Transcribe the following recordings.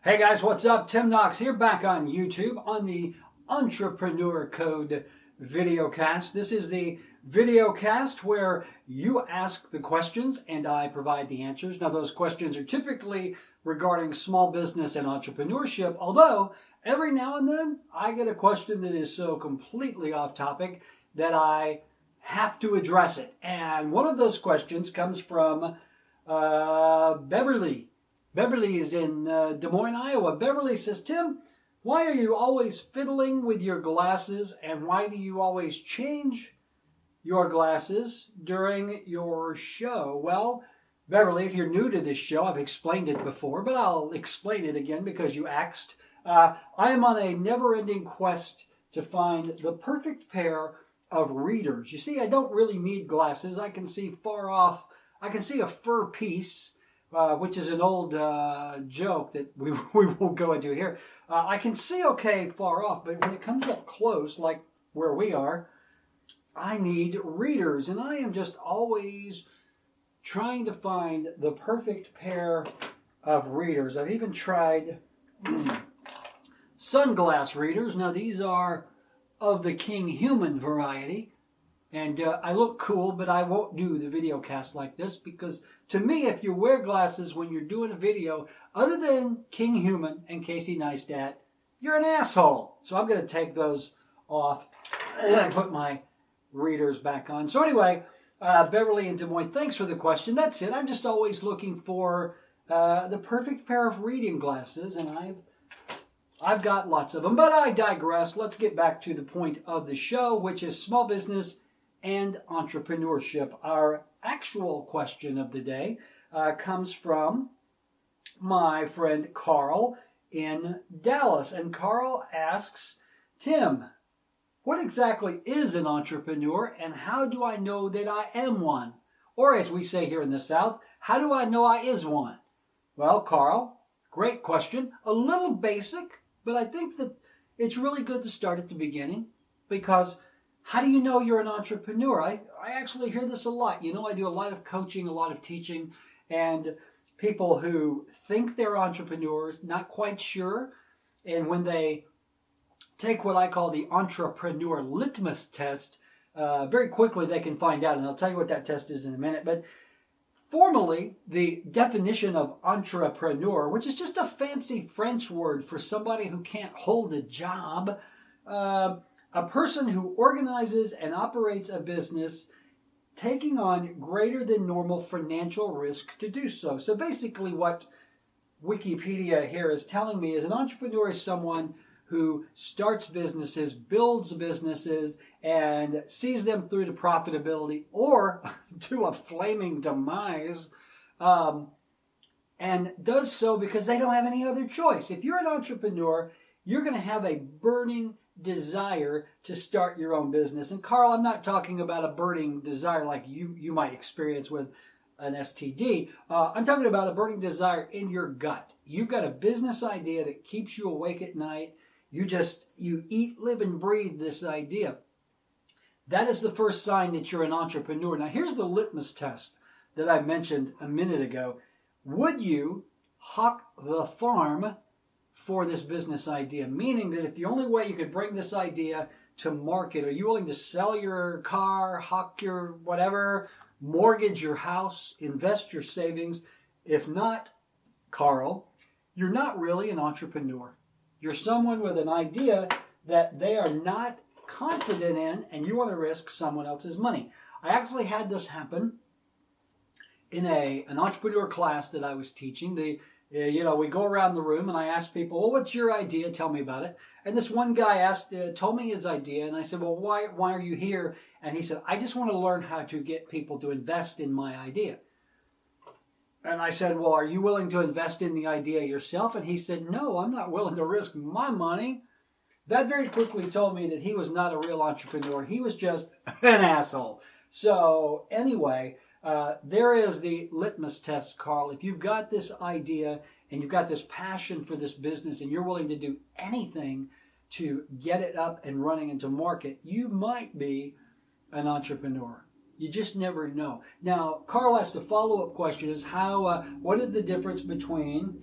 Hey guys, what's up? Tim Knox here, back on YouTube on the Entrepreneur Code videocast. This is the videocast where you ask the questions and I provide the answers. Now, those questions are typically regarding small business and entrepreneurship, although every now and then I get a question that is so completely off topic that I have to address it. And one of those questions comes from Beverly. Beverly is in Des Moines, Iowa. Beverly says, Tim, why are you always fiddling with your glasses and why do you always change your glasses during your show? Well, Beverly, if you're new to this show, I've explained it before, but I'll explain it again because you asked. I am on a never-ending quest to find the perfect pair of readers. You see, I don't really need glasses. I can see far off. I can see a fur piece. Which is an old joke that we won't go into here. I can see okay far off, but when it comes up close, like where we are, I need readers. And I am just always trying to find the perfect pair of readers. I've even tried sunglass readers. Now, these are of the King Human variety. And I look cool, but I won't do the video cast like this because to me, if you wear glasses when you're doing a video, other than King Human and Casey Neistat, you're an asshole. So I'm going to take those off and put my readers back on. So anyway, Beverly in Des Moines, thanks for the question. That's it. I'm just always looking for the perfect pair of reading glasses, and I've got lots of them. But I digress. Let's get back to the point of the show, which is small business and entrepreneurship. Our actual question of the day comes from my friend Carl in Dallas. And Carl asks, Tim, what exactly is an entrepreneur and how do I know that I am one? Or as we say here in the South, how do I know I is one? Well, Carl, great question. A little basic, but I think that it's really good to start at the beginning because how do you know you're an entrepreneur? I actually hear this a lot. You know, I do a lot of coaching, a lot of teaching, and people who think they're entrepreneurs, not quite sure, and when they take what I call the entrepreneur litmus test, very quickly they can find out, and I'll tell you what that test is in a minute, but formally, the definition of entrepreneur, which is just a fancy French word for somebody who can't hold a job, a person who organizes and operates a business taking on greater than normal financial risk to do so. So basically what Wikipedia here is telling me is an entrepreneur is someone who starts businesses, builds businesses, and sees them through to profitability or to a flaming demise, and does so because they don't have any other choice. If you're an entrepreneur, you're going to have a burning desire to start your own business. And Carl, I'm not talking about a burning desire like you might experience with an STD. I'm talking about a burning desire in your gut. You've got a business idea that keeps you awake at night. You eat, live, and breathe this idea. That is the first sign that you're an entrepreneur. Now, here's the litmus test that I mentioned a minute ago. Would you hawk the farm for this business idea? Meaning that if the only way you could bring this idea to market, are you willing to sell your car, hawk your whatever, mortgage your house, invest your savings? If not, Carl, you're not really an entrepreneur. You're someone with an idea that they are not confident in and you want to risk someone else's money. I actually had this happen in an entrepreneur class that I was teaching. We go around the room and I ask people, well, what's your idea? Tell me about it. And this one guy told me his idea, and I said, well, why are you here? And he said, I just want to learn how to get people to invest in my idea. And I said, well, are you willing to invest in the idea yourself? And he said, no, I'm not willing to risk my money. That very quickly told me that he was not a real entrepreneur. He was just an asshole. So anyway, there is the litmus test, Carl. If you've got this idea and you've got this passion for this business and you're willing to do anything to get it up and running into market, you might be an entrepreneur. You just never know. Now, Carl asked a follow-up question is what is the difference between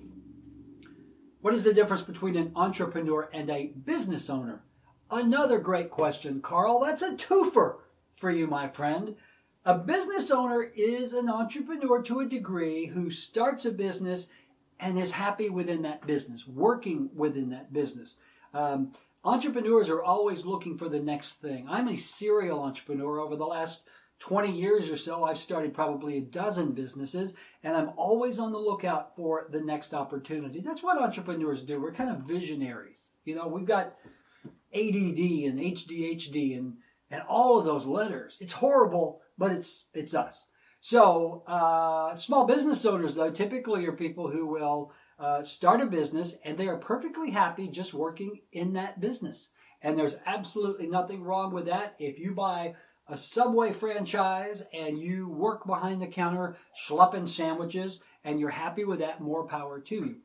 What is the difference between an entrepreneur and a business owner? Another great question, Carl. That's a twofer for you, my friend. A business owner is an entrepreneur to a degree who starts a business and is happy within that business, working within that business. Entrepreneurs are always looking for the next thing. I'm a serial entrepreneur. Over the last 20 years or so, I've started probably a dozen businesses, and I'm always on the lookout for the next opportunity. That's what entrepreneurs do. We're kind of visionaries. You know, we've got ADD and HDHD and all of those letters. It's horrible, but it's us. So small business owners, though, typically are people who will start a business and they are perfectly happy just working in that business. And there's absolutely nothing wrong with that. If you buy a Subway franchise and you work behind the counter schlepping sandwiches and you're happy with that, more power to you.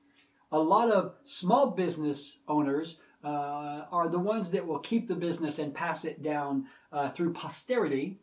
A lot of small business owners are the ones that will keep the business and pass it down through posterity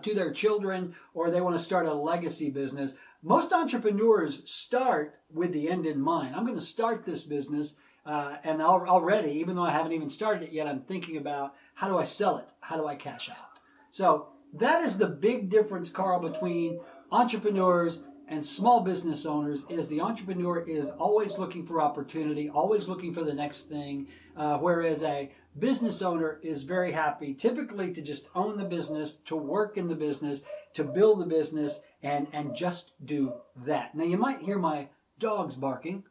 to their children, or they want to start a legacy business. Most entrepreneurs start with the end in mind. I'm going to start this business, and already, even though I haven't even started it yet, I'm thinking about how do I sell it? How do I cash out? So that is the big difference, Carl, between entrepreneurs and small business owners. Is the entrepreneur is always looking for opportunity, always looking for the next thing, whereas a business owner is very happy typically to just own the business, to work in the business, to build the business, and just do that. Now you might hear my dogs barking.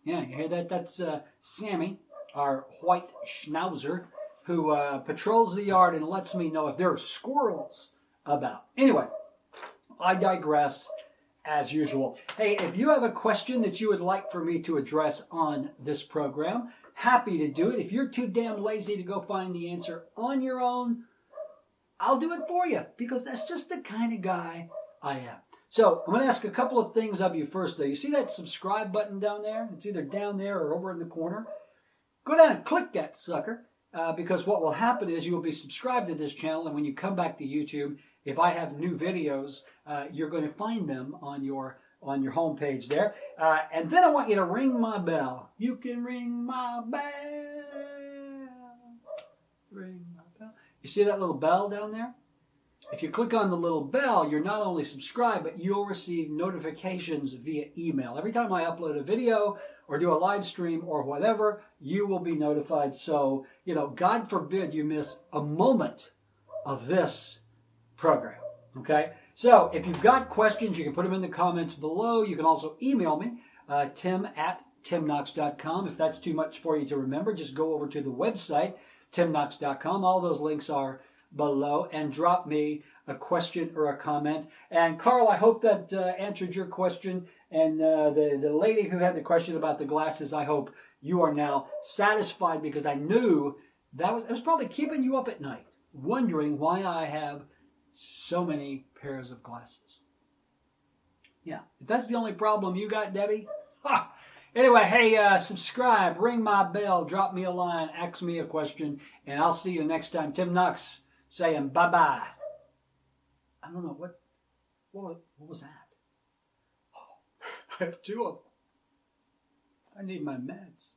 Yeah, you hear that? That's Sammy, our white schnauzer, who patrols the yard and lets me know if there are squirrels about. Anyway, I digress as usual. Hey, if you have a question that you would like for me to address on this program, happy to do it. If you're too damn lazy to go find the answer on your own, I'll do it for you, because that's just the kind of guy I am. So I'm going to ask a couple of things of you first, though. You see that subscribe button down there? It's either down there or over in the corner. Go down and click that sucker, because what will happen is you will be subscribed to this channel, and when you come back to YouTube, if I have new videos, you're going to find them on your home page there. And then I want you to ring my bell. You can ring my bell. Ring my bell. You see that little bell down there? If you click on the little bell, you're not only subscribed, but you'll receive notifications via email. Every time I upload a video or do a live stream or whatever, you will be notified. So, God forbid you miss a moment of this program. Okay? So, if you've got questions, you can put them in the comments below. You can also email me, tim@timknox.com. If that's too much for you to remember, just go over to the website, timknox.com. All those links are below, and drop me a question or a comment. And Carl, I hope that answered your question. And the lady who had the question about the glasses, I hope you are now satisfied, because I knew that was probably keeping you up at night, wondering why I have so many pairs of glasses. Yeah, if that's the only problem you got, Debbie. Ha! Anyway, hey, subscribe, ring my bell, drop me a line, ask me a question, and I'll see you next time. Tim Knox saying bye-bye. I don't know, what was that? Oh, I have two of them. I need my meds.